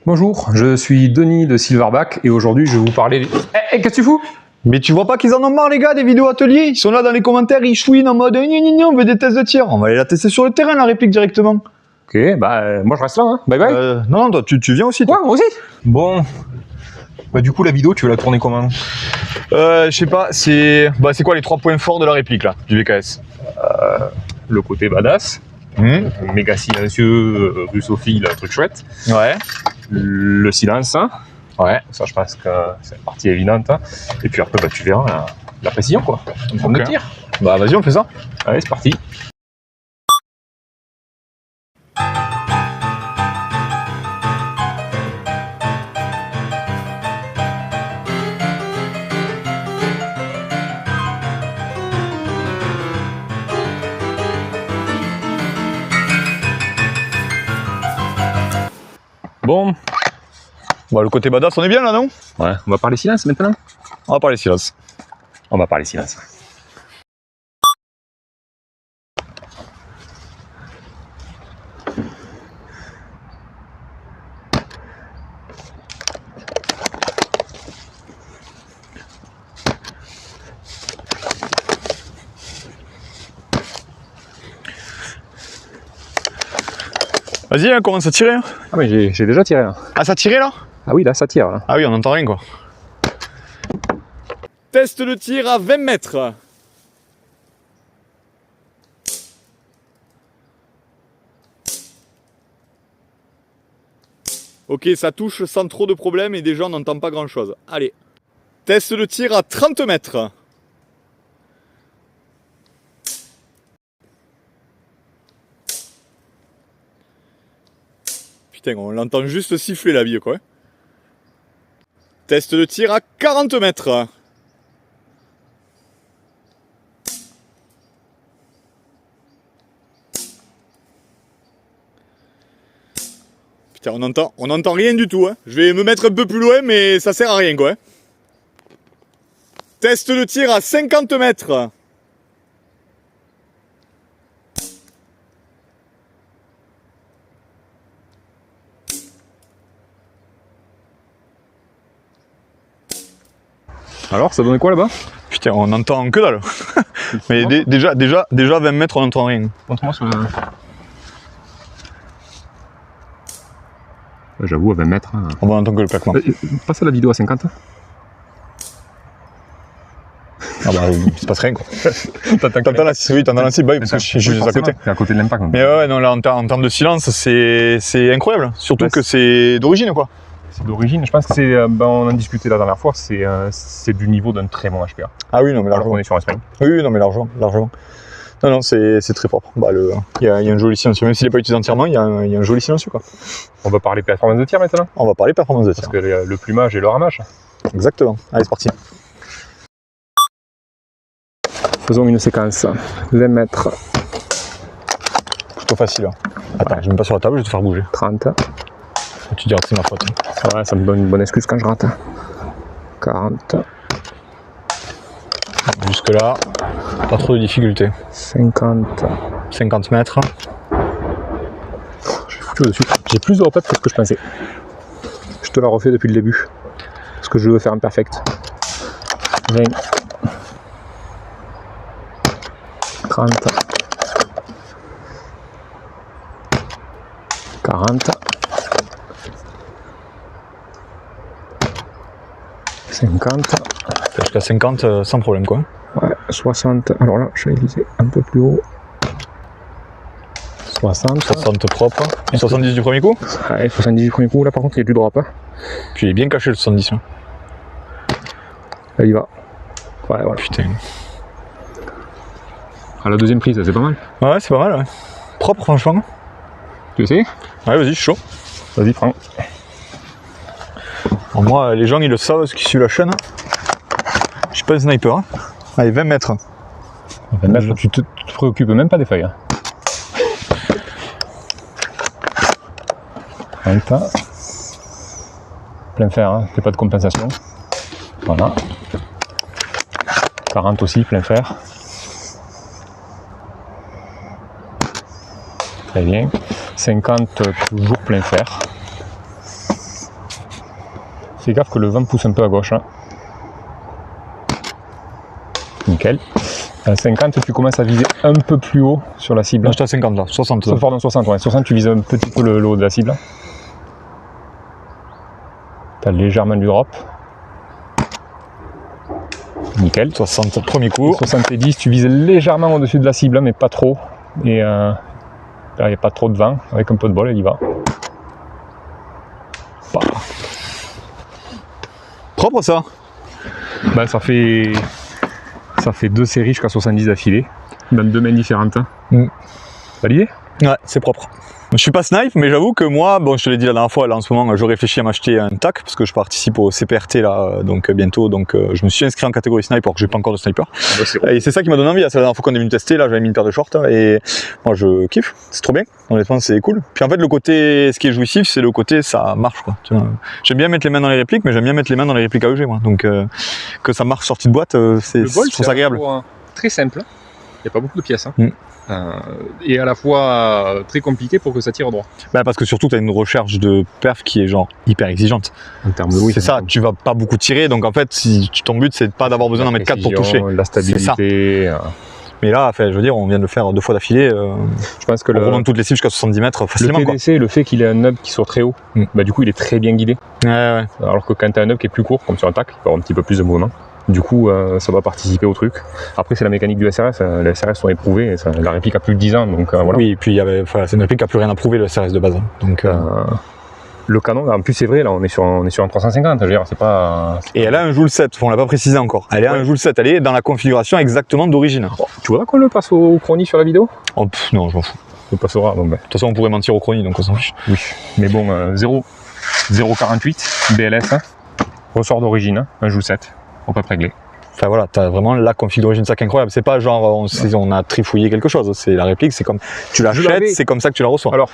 Bonjour, je suis Denis de Silverback et aujourd'hui je vais vous parler... qu'est-ce que tu fous? Mais tu vois pas qu'ils en ont marre les gars des vidéos ateliers? Ils sont là dans les commentaires, ils chouinent en mode on veut des tests de tir. On va aller la tester sur le terrain la réplique directement. Ok, bah moi je reste là, hein. Bye bye. Non, toi tu viens aussi toi. Ouais, moi aussi. Bon, bah du coup la vidéo tu veux la tourner comment? Je sais pas, c'est quoi les 3 points forts de la réplique là, du VKS? Le côté badass, méga silencieux, russophile, truc chouette. Ouais. Le silence, hein. Ouais. Ça je pense que c'est une partie évidente. Hein. Et puis après bah, tu verras la précision quoi, en forme de tir. Bah vas-y on fait ça. Allez c'est parti. Bon. Bah le côté badass on est bien là non? Ouais, on va parler silence maintenant. On va parler silence. On va parler silence. Vas-y, hein, commence à tirer. Ah mais j'ai déjà tiré là. Ah ça tirait là? Ah oui là ça tire là. Ah oui on n'entend rien quoi. Test le tir à 20 mètres. Ok, ça touche sans trop de problèmes et déjà on n'entend pas grand chose. Allez. Test le tir à 30 mètres. Putain, on l'entend juste siffler la bille quoi. Test le tir à 40 mètres. Putain, on entend rien du tout. Hein. Je vais me mettre un peu plus loin, mais ça sert à rien quoi. Test le tir à 50 mètres. Alors ça donnait quoi là-bas? Putain on entend que dalle. Mais déjà 20 mètres on n'entend rien. Montre-moi sur le... J'avoue à 20 mètres. Hein. On va entendre que le claquement. Passe à la vidéo à 50. Ah bah il se passe rien quoi. T'entends la cible, t'entends la cible, parce que je suis juste à côté. C'est à côté de l'impact. Mais ouais non là en termes de silence c'est incroyable. Surtout que c'est d'origine quoi. C'est d'origine, je pense que c'est, on en discutait la dernière fois, c'est du niveau d'un très bon HPA. Ah oui non mais Alors largement. qu'on est sur un spring. Oui non mais largement. Non c'est très propre. Bah il y a un joli silencieux, même s'il n'est pas utilisé entièrement, il y a un joli silencieux quoi. On va parler performance de tir maintenant. On va parler performance de tir. Parce que le plumage et le ramage. Exactement. Allez c'est parti. Faisons une séquence. 20 mètres. Plutôt facile. Hein. Attends, je me mets pas sur la table, je vais te faire bouger. 30. Tu diras que c'est ma faute. Ouais, ça me donne une bonne excuse quand je rate. 40. Jusque là, pas trop de difficultés. 50. 50 mètres. Je suis foutu au-dessus. J'ai plus de repères que ce que je pensais. Je te la refais depuis le début. Parce que je veux faire un perfect. 20. 30. 40. 50. Jusqu'à 50 sans problème quoi. Ouais, 60. Alors là, je vais viser un peu plus haut. 60. 60 propre. Et 70 du premier coup. Ouais, 70 du premier coup. Là, par contre, il y a du drop. Hein. Puis il est bien caché le 70. Là, il y va. Ouais, voilà. Putain. À la deuxième prise, c'est pas mal. Ouais, c'est pas mal. Ouais. Propre, franchement. Tu essayes? Ouais, vas-y, je suis chaud. Vas-y, prends. Bon, moi, les gens, ils le savent, ceux qui suivent la chaîne. Je suis pas un sniper. Hein. Allez, 20 mètres. 20 mètres, tu te préoccupes même pas des feuilles. Hein. 20. Plein fer, hein. Fais pas de compensation. Voilà. 40 aussi, plein fer. Très bien. 50, toujours plein fer. Fais gaffe que le vent pousse un peu à gauche. Hein. Nickel. À 50, tu commences à viser un peu plus haut sur la cible. Là, j'étais à 50 là, 60. Là. Pardon, 60, ouais. 60, tu vises un petit peu le haut de la cible. Tu as légèrement du drop. Nickel. 60, premier coup. 70, tu vises légèrement au-dessus de la cible, mais pas trop. Et là, il n'y a pas trop de vent. Avec un peu de bol, elle y va. Bah. Propre ça. Bah, ça fait 2 séries jusqu'à 70 d'affilée, dans 2 mains différentes. Validé? Ouais, c'est propre. Je suis pas snipe, mais j'avoue que moi, bon, je te l'ai dit la dernière fois, là en ce moment, je réfléchis à m'acheter un TAC parce que je participe au CPRT là, donc bientôt. Donc je me suis inscrit en catégorie sniper alors que j'ai pas encore de sniper. Et c'est ça qui m'a donné envie. C'est la dernière fois qu'on est venu tester, là, j'avais mis une paire de shorts et moi je kiffe. C'est trop bien. Honnêtement, c'est cool. Puis en fait, le côté, ce qui est jouissif, c'est le côté, ça marche quoi. J'aime bien mettre les mains dans les répliques, mais j'aime bien mettre les mains dans les répliques AEG moi. Donc que ça marche sortie de boîte, c'est agréable. Très simple. Il n'y a pas beaucoup de pièces. Hein. Et à la fois très compliqué pour que ça tire droit. Bah parce que surtout tu as une recherche de perf qui est genre hyper exigeante. En termes de oui, c'est ça, tu vas pas beaucoup tirer, donc en fait si ton but c'est pas d'avoir besoin d'en mettre 4 pour toucher. La stabilité. Mais là, enfin, je veux dire, on vient de le faire 2 fois d'affilée. Je pense que on remonte toutes les cibles jusqu'à 70 mètres facilement. Le TDC, le fait qu'il ait un nub qui soit très haut, bah du coup il est très bien guidé. Ouais. Alors que quand tu as un nub qui est plus court, comme sur un TAC, il va avoir un petit peu plus de mouvement. Du coup, ça va participer au truc. Après, c'est la mécanique du SRS. Les SRS sont éprouvés. La réplique a plus de 10 ans. Donc, voilà. Oui, et puis c'est une réplique qui n'a plus rien à prouver, le SRS de base. Donc, le canon, en plus, c'est vrai, là, on est sur un 350. Je veux dire, c'est pas. Et elle a un Joule 7, on l'a pas précisé encore. Elle a un Joule 7, elle est dans la configuration exactement d'origine. Bon, tu voudras qu'on le passe au chronie sur la vidéo? Non, je m'en fous. On le passera. Bon, de toute façon, on pourrait mentir au chronie, donc on s'en fiche. Oui, mais bon, 0,48 BLS, hein, ressort d'origine, hein, un Joule 7. Au pas réglé. Enfin voilà, t'as vraiment la config d'origine, ça qui est incroyable. C'est pas genre on a trifouillé quelque chose, c'est la réplique, c'est comme tu l'achètes, c'est comme ça que tu la reçois. Alors,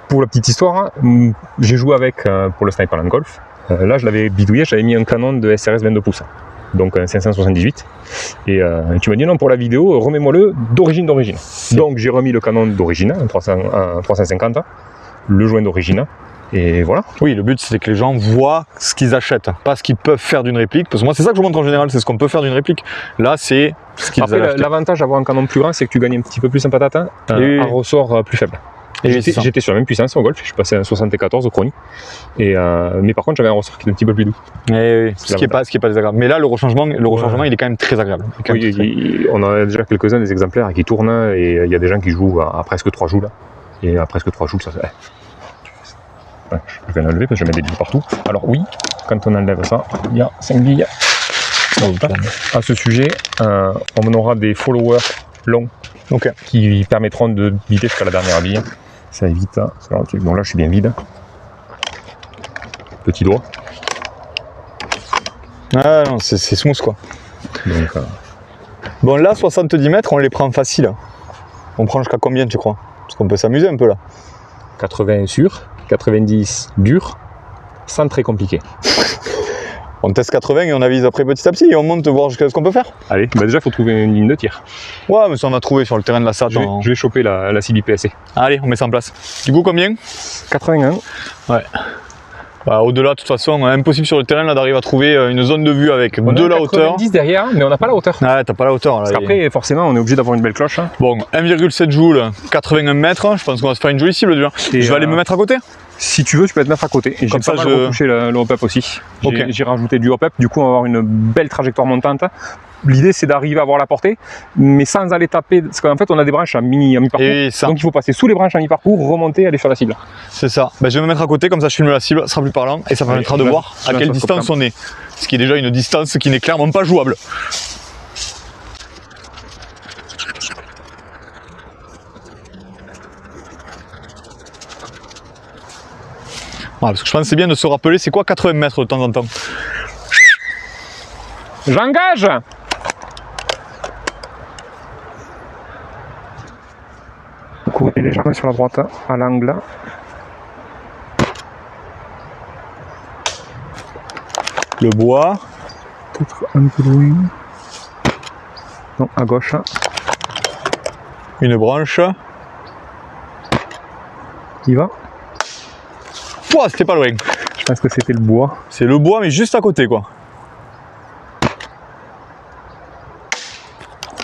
pour la petite histoire, hein, j'ai joué avec pour le Sniperland Golf. Là, je l'avais bidouillé, j'avais mis un canon de SRS 22 pouces, donc un 578. Et tu m'as dit non, pour la vidéo, remets-moi-le d'origine. Donc j'ai remis le canon d'origine, un 350, le joint d'origine. Et voilà. Oui, le but c'est que les gens voient ce qu'ils achètent, pas ce qu'ils peuvent faire d'une réplique. Parce que moi c'est ça que je montre en général, c'est ce qu'on peut faire d'une réplique. Là c'est ce qu'ils achètent. Après l'avantage d'avoir un canon plus grand, c'est que tu gagnes un petit peu plus en patate, un ressort plus faible. J'étais sur la même puissance au golf, je suis passé à 74 au chronie. Mais par contre j'avais un ressort qui est un petit peu plus doux. Oui, ce qui est pas désagréable. Mais là le rechangement il est quand même très agréable. Oui, on a déjà quelques-uns des exemplaires qui tournent et il y a des gens qui jouent à presque 3 joules. Et à presque 3 joules, ça fait. Je vais l'enlever parce que je mets des billes partout. Alors oui, quand on enlève ça, il y a 5 billes. À ce sujet, on aura des followers longs qui permettront de vider jusqu'à la dernière bille. Ça évite. Alors, bon là je suis bien vide. Petit doigt. Ah non, c'est smooth quoi. Donc, bon là 70 mètres on les prend facile. On prend jusqu'à combien tu crois? Parce qu'on peut s'amuser un peu là. 80 sûr. 90 dur, sans très compliqué. On teste 80 et on avise après petit à petit et on monte voir jusqu'à ce qu'on peut faire. Allez, bah déjà il faut trouver une ligne de tir. Ouais, mais ça on va trouver sur le terrain de la SAT. Je vais choper la cible IPSC. Allez, on met ça en place. Du coup combien? 81. Ouais. Bah, au-delà, de toute façon, impossible sur le terrain là d'arriver à trouver une zone de vue avec de la hauteur. 90 derrière, mais on n'a pas la hauteur. Ah, t'as pas la hauteur là. Parce qu'après, forcément, on est obligé d'avoir une belle cloche. Hein. Bon, 1,7 joules, 81 mètres, je pense qu'on va se faire une jolie cible déjà. Et je vais aller me mettre à côté. Si tu veux, tu peux te mettre à côté. Et comme ça, je vais retoucher le hop-up aussi. J'ai rajouté du hop-up, du coup, on va avoir une belle trajectoire montante. L'idée, c'est d'arriver à avoir la portée, mais sans aller taper. Parce qu'en fait, on a des branches à mi-parcours. Donc, il faut passer sous les branches à mi-parcours, remonter, aller sur la cible. C'est ça. Ben, je vais me mettre à côté, comme ça, je filme la cible, ça sera plus parlant et ça permettra de voir à quelle distance on est. Ce qui est déjà une distance qui n'est clairement pas jouable. Voilà, parce que je pense que c'est bien de se rappeler, c'est quoi 80 mètres de temps en temps. J'engage! Courez légèrement sur la droite, à l'angle. Le bois. Peut-être un peu loin. Non, à gauche. Une branche. Il va. Ouah, c'était pas loin. pense que c'était le bois. C'est le bois, mais juste à côté, quoi.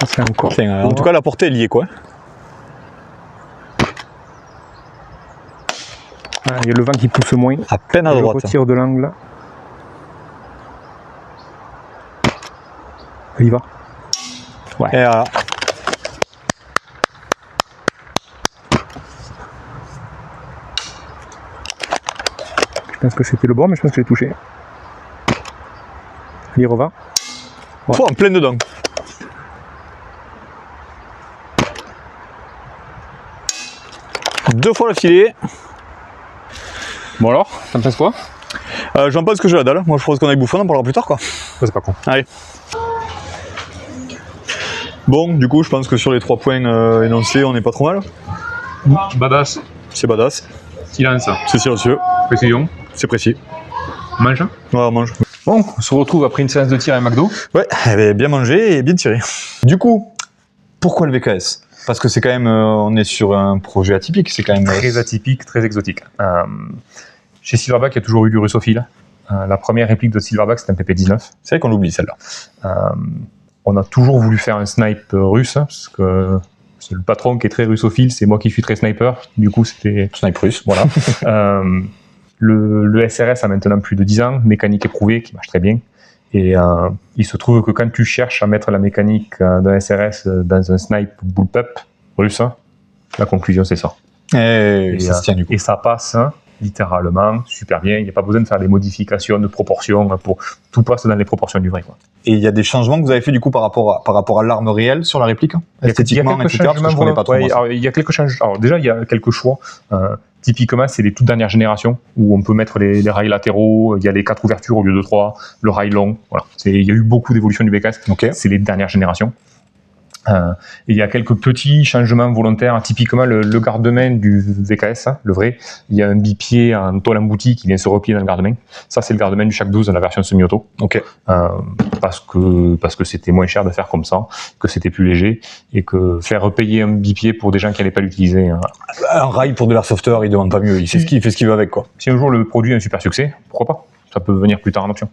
Ça, c'est encore. Tiens, en tout cas, la portée est liée, quoi. Ah, il y a le vent qui pousse moins. À peine à Je droite. retire de l'angle là. Il y va. Et voilà. Je pense que c'était le bon, mais je pense que j'ai touché. Il revient. Ouais. En plein dedans. Deux fois le filet. Bon alors, t'en penses quoi? J'en pense que j'ai la dalle. Moi, je pense qu'on aille bouffer, on en parlera plus tard, quoi. C'est pas con. Allez. Bon, du coup, je pense que sur les 3 points énoncés, on n'est pas trop mal. Badass. C'est badass. Silence. C'est silencieux. Précision. C'est précis. Mange. Ouais, on mange. Bon, on se retrouve après une séance de tir à McDo. Ouais, bien mangé et bien tiré. Du coup, pourquoi le VKS? Parce que c'est quand même, on est sur un projet atypique, c'est quand même... Très atypique, très exotique. Chez Silverback, il y a toujours eu du russophile. La première réplique de Silverback, c'était un PP19. C'est vrai qu'on l'oublie, celle-là. On a toujours voulu faire un snipe russe, parce que c'est le patron qui est très russophile, c'est moi qui suis très sniper. Du coup, c'était... Snipe russe. Voilà. Le SRS a maintenant plus de 10 ans, mécanique éprouvée, qui marche très bien. Et il se trouve que quand tu cherches à mettre la mécanique d'un SRS dans un snipe bullpup russe, la conclusion c'est ça. Et ça se tient du coup. Et ça passe littéralement super bien. Il n'y a pas besoin de faire des modifications de proportions. Tout passe dans les proportions du vrai, quoi. Et il y a des changements que vous avez fait du coup par rapport à l'arme réelle sur la réplique, esthétiquement, etc. Parce que je connais pas trop. Il y a quelques changements. Alors déjà, il y a quelques choix. Typiquement, c'est les toutes dernières générations où on peut mettre les rails latéraux. Il y a les 4 ouvertures au lieu de 3, le rail long. Voilà. Il y a eu beaucoup d'évolutions du VKS. Okay. C'est les dernières générations. Et il y a quelques petits changements volontaires. Typiquement, le garde-main du VKS, le vrai, il y a un bipied en tôle emboutie qui vient se replier dans le garde-main. Ça, c'est le garde-main du Shaq 12 dans la version semi-auto. Okay. Parce que c'était moins cher de faire comme ça, que c'était plus léger, et que faire repayer un bipied pour des gens qui n'allaient pas l'utiliser. Un rail pour de l'airsofter, il demande pas mieux. Il fait ce qu'il veut avec, quoi. Si un jour le produit est un super succès, pourquoi pas? Ça peut venir plus tard en option.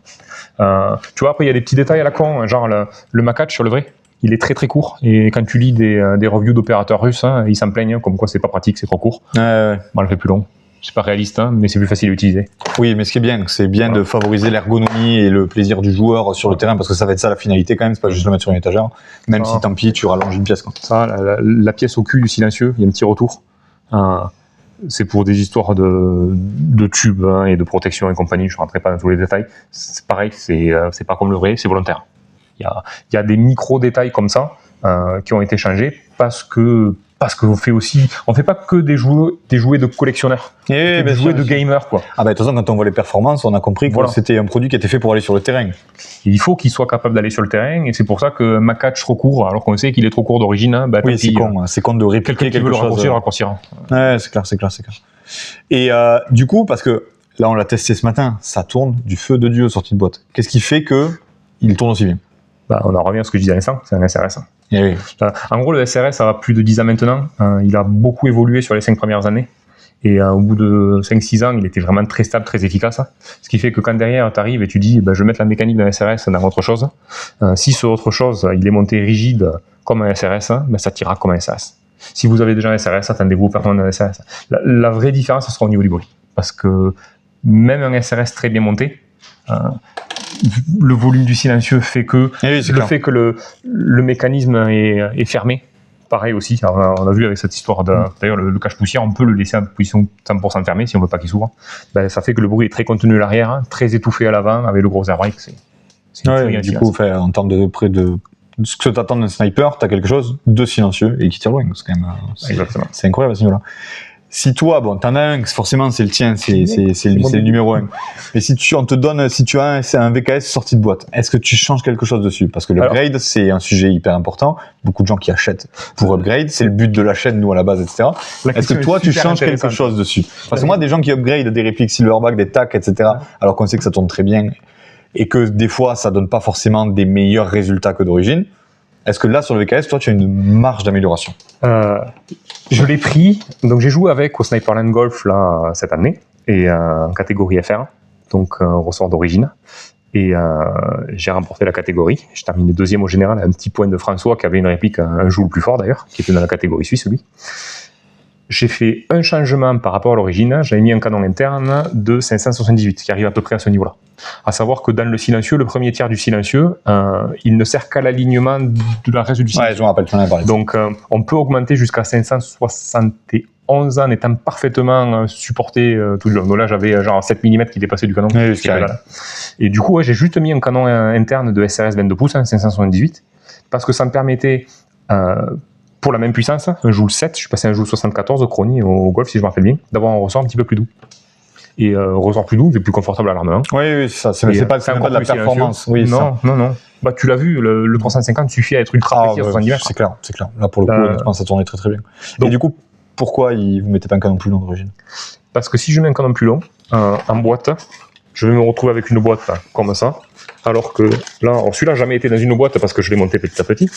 Tu vois, après, il y a des petits détails à la con, genre le macatch sur le vrai. Il est très très court, et quand tu lis des reviews d'opérateurs russes, ils s'en plaignent, comme quoi c'est pas pratique, c'est trop court. Ouais. Bon, on le fait plus long. C'est pas réaliste, mais c'est plus facile à utiliser. Oui, mais ce qui est bien, c'est bien de favoriser l'ergonomie et le plaisir du joueur sur le terrain, parce que ça va être ça la finalité quand même, c'est pas juste le mettre sur une étagère, même si tant pis, tu rallonges une pièce, quoi. Ça, la pièce au cul du silencieux, il y a un petit retour. C'est pour des histoires de tubes et de protection et compagnie, je ne rentrerai pas dans tous les détails. C'est pareil, c'est pas comme le vrai, c'est volontaire. Il y a des micro-détails comme ça qui ont été changés parce qu'on fait pas que des jouets de collectionneurs, des jouets de gamers, quoi. Ah bah de toute façon, quand on voit les performances, on a compris que c'était un produit qui était fait pour aller sur le terrain. Et il faut qu'il soit capable d'aller sur le terrain, et c'est pour ça que Macatch recourt, alors qu'on sait qu'il est trop court d'origine. Oui, c'est con de répliquer quelque chose. Quelqu'un qui veut le raccourcir. Ouais, c'est clair. Et du coup, parce que là, on l'a testé ce matin, ça tourne du feu de Dieu sorti de boîte. Qu'est-ce qui fait que il tourne aussi bien? On en revient à ce que je disais à l'instant, c'est un SRS. Oui. En gros, le SRS a plus de 10 ans maintenant. Il a beaucoup évolué sur les 5 premières années. Et au bout de 5-6 ans, il était vraiment très stable, très efficace. Ce qui fait que quand derrière, tu arrives et tu dis, je vais mettre la mécanique d'un SRS dans autre chose. Si ce autre chose, il est monté rigide comme un SRS, ça tirera comme un SRS. Si vous avez déjà un SRS, attendez-vous au performance d'un SRS. La vraie différence, ce sera au niveau du bruit. Parce que même un SRS très bien monté, le volume du silencieux fait que fait que le mécanisme est fermé. Pareil aussi, alors on a vu avec cette histoire d'ailleurs le cache-poussière, on peut le laisser en position 100% fermée si on veut pas qu'il s'ouvre. Ça fait que le bruit est très contenu à l'arrière, très étouffé à l'avant avec le gros air brake. Du coup, en termes de ce que tu attends d'un sniper, tu as quelque chose de silencieux et qui tire loin. C'est quand même c'est incroyable à ce niveau-là. Si toi, t'en as un, forcément c'est le tien, c'est le numéro 1. Mais si tu as un VKS sorti de boîte, est-ce que tu changes quelque chose dessus? Parce que l'upgrade, c'est un sujet hyper important. Beaucoup de gens qui achètent pour upgrade, c'est le but de la chaîne, nous à la base, etc. Est-ce que toi, tu changes quelque chose dessus? Parce que moi, des gens qui upgrade des répliques Silverback, des TAC, etc., alors qu'on sait que ça tourne très bien et que des fois, ça donne pas forcément des meilleurs résultats que d'origine. Est-ce que là, sur le VKS, toi, tu as une marge d'amélioration? Je l'ai pris, donc j'ai joué avec au Sniperland Golf là, cette année, et en catégorie FR. donc un ressort d'origine. Et j'ai remporté la catégorie. J'ai terminé deuxième au général, à un petit point de François qui avait une réplique un joule plus fort d'ailleurs, qui était dans la catégorie suisse lui. J'ai fait un changement par rapport à l'origine. J'avais mis un canon interne de 578 qui arrive à peu près à ce niveau-là. À savoir que dans le silencieux, le premier tiers du silencieux, il ne sert qu'à l'alignement de la reste du silencieux. Ouais, je me rappelle, tu en as parlé. Donc on peut augmenter jusqu'à 571 en étant parfaitement supporté tout le long. Donc là j'avais genre 7 mm qui dépassaient du canon. Oui, c'est carré. Et du coup j'ai juste mis un canon interne de SRS 22 pouces, 578, parce que ça me permettait, pour la même puissance, un joule 7, je suis passé à un joule 74 au Crony au Golf si je me rappelle bien, d'avoir un ressort un petit peu plus doux. Et ressort plus doux, il est plus confortable à l'armement. Oui, ça, c'est pas de la performance. Oui, non. Bah, tu l'as vu, le 350 suffit à être ultra précis à 70 mètres. C'est clair. Là, pour le coup, honnêtement, ça tournait très très bien. Donc, et du coup, pourquoi vous ne mettez pas un canon plus long d'origine? Parce que si je mets un canon plus long, en boîte, je vais me retrouver avec une boîte là, comme ça. Alors que là, celui-là n'a jamais été dans une boîte parce que je l'ai monté petit à petit.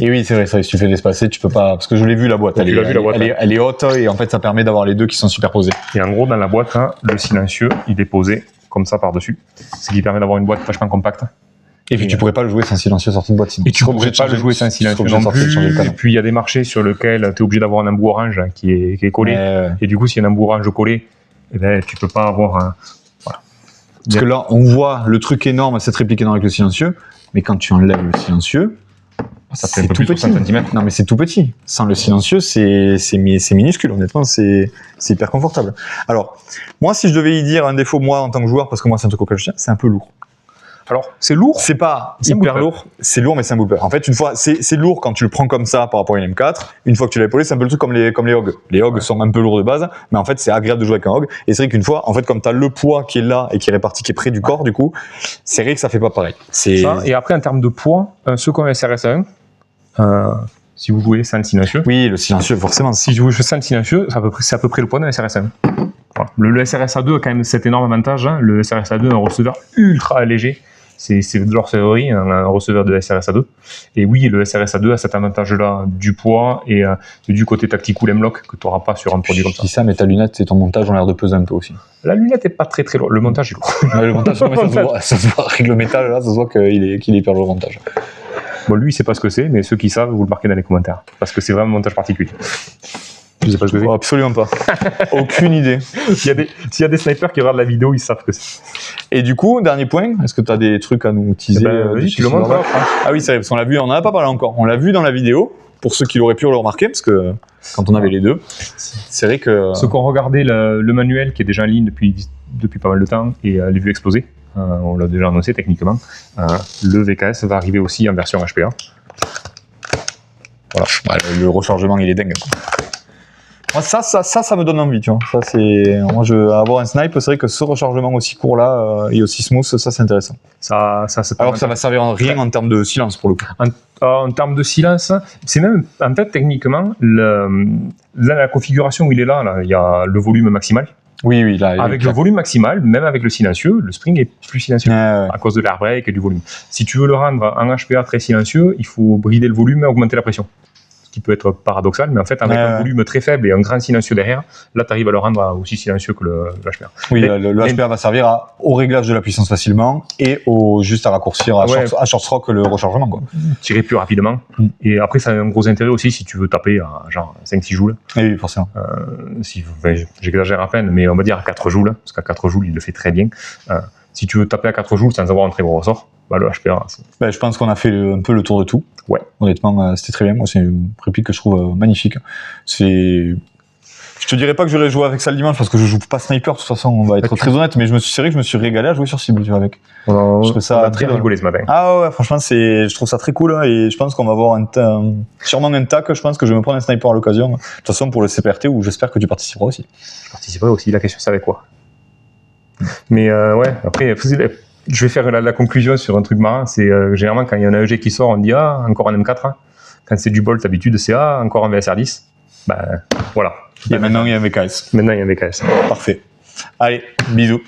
Et oui, c'est vrai, ça, si tu fais l'espacé, tu peux pas, parce que je l'ai vu la boîte, elle est haute et en fait ça permet d'avoir les deux qui sont superposés. Et en gros, dans la boîte, le silencieux, il est posé comme ça par-dessus, ce qui permet d'avoir une boîte vachement compacte. Et puis tu pourrais pas le jouer sans silencieux sorti de boîte sinon. Et tu pourrais pas le jouer sans silencieux non plus. Et puis il y a des marchés sur lesquels tu es obligé d'avoir un embout orange qui est collé. Et du coup, s'il y a un embout orange collé, eh ben, tu peux pas avoir un... Voilà. Parce que là, on voit le truc énorme, cette réplique énorme avec le silencieux, mais quand tu enlèves le silencieux, ça fait un peu plus de 60 cm. Non, mais c'est tout petit. Sans le silencieux, c'est minuscule. Honnêtement, c'est hyper confortable. Alors, moi, si je devais y dire un défaut, moi, en tant que joueur, parce que moi, c'est un truc auquel je tiens, c'est un peu lourd. Alors, c'est lourd. C'est pas hyper lourd. C'est lourd, mais c'est un bullper. En fait, une fois, c'est lourd quand tu le prends comme ça par rapport à une M4. Une fois que tu l'as épaulé, c'est un peu le truc comme les HOG. Les HOG sont un peu lourds de base, mais en fait, c'est agréable de jouer avec un HOG. Et c'est vrai qu'une fois, en fait, comme tu as le poids qui est là et qui est réparti, qui est près du corps, du coup, c'est vrai que ça fait pas pareil. Ça, et après, en termes de poids, ceux qui ont un SRS-A1, si vous jouez sans le silencieux. Oui, le silencieux, forcément. Si vous jouez sans le silencieux, c'est à peu près le poids d'un SRS-A1. Voilà. Le SRS-A2 a quand même cet énorme avantage. Hein. Le SRS-A2 est un receveur ultra léger. C'est de l'orfèvrerie, un receveur de SRS-A2. Et oui, le SRS-A2 a cet avantage-là du poids et du côté tactical M-Lock que tu n'auras pas sur un produit comme ça. Je dis ça, mais ta lunette et ton montage ont l'air de peser un peu aussi. La lunette n'est pas très très lourde. Le montage est lourd. Ouais, le montage, ça se voit avec le métal, là, ça se voit qu'il est hyper lourd le montage. Bon, lui, il sait pas ce que c'est, mais ceux qui savent, vous le marquez dans les commentaires. Parce que c'est vraiment un montage particulier. Je sais pas ce que c'est. Absolument pas. Aucune idée. S'il y a des snipers qui regardent la vidéo, ils savent que c'est. Et du coup, dernier point, est-ce que tu as des trucs à nous teaser? Oui, tu le montres. Ah oui, c'est vrai, parce qu'on l'a vu, on n'en a pas parlé encore. On l'a vu dans la vidéo, pour ceux qui l'auraient pu le remarquer, parce que quand on avait les deux, c'est vrai que... Ceux qui ont regardé le manuel, qui est déjà en ligne depuis pas mal de temps, et les vues explosées, on l'a déjà annoncé techniquement, le VKS va arriver aussi en version HPA. Voilà. Ouais, le rechargement, il est dingue. Moi, ça me donne envie, tu vois. Ça, c'est... Moi, avoir un snipe, c'est vrai que ce rechargement aussi court là et aussi smooth, ça c'est intéressant. Alors que ça va servir à rien en termes de silence pour le coup. En termes de silence, c'est même, en fait, techniquement, la configuration où il est là, il y a le volume maximal. Oui, là. Avec le volume maximal, même avec le silencieux, le spring est plus silencieux à cause de l'air brake et du volume. Si tu veux le rendre en HPA très silencieux, il faut brider le volume et augmenter la pression. Qui peut être paradoxal, mais en fait, avec un volume très faible et un grand silencieux derrière, là, tu arrives à le rendre aussi silencieux que le HPA. Oui, le HPA va servir au réglage de la puissance facilement et juste à raccourcir à short stroke le rechargement, quoi. Tirer plus rapidement. Et après, ça a un gros intérêt aussi si tu veux taper à genre 5-6 joules. Oui, forcément. J'exagère à peine, mais on va dire à 4 joules, parce qu'à 4 joules, il le fait très bien. Si tu veux taper à 4 joules sans avoir un très gros ressort, le HPA. Je pense qu'on a fait un peu le tour de tout. Ouais. Honnêtement, c'était très bien. Moi, c'est une réplique que je trouve magnifique. Je te dirais pas que j'aurais joué avec ça le dimanche parce que je joue pas sniper. De toute façon, on va être très honnête. Mais c'est vrai que je me suis régalé à jouer sur cible avec. Je trouve ça très rigolé ce matin. Ah ouais, franchement, je trouve ça très cool et je pense qu'on va avoir sûrement un tac. Je pense que je vais me prendre un sniper à l'occasion. De toute façon, pour le CPRT, où j'espère que tu participeras aussi. Je participerai aussi. La question, c'est avec quoi. Mais après, je vais faire la conclusion sur un truc marrant. C'est généralement quand il y a un AEG qui sort, on dit encore un M4. Quand c'est du Bolt, d'habitude, c'est encore un VSR10. Voilà. Et maintenant, il y a un VKS. Maintenant, il y a un VKS. Parfait. Allez, bisous.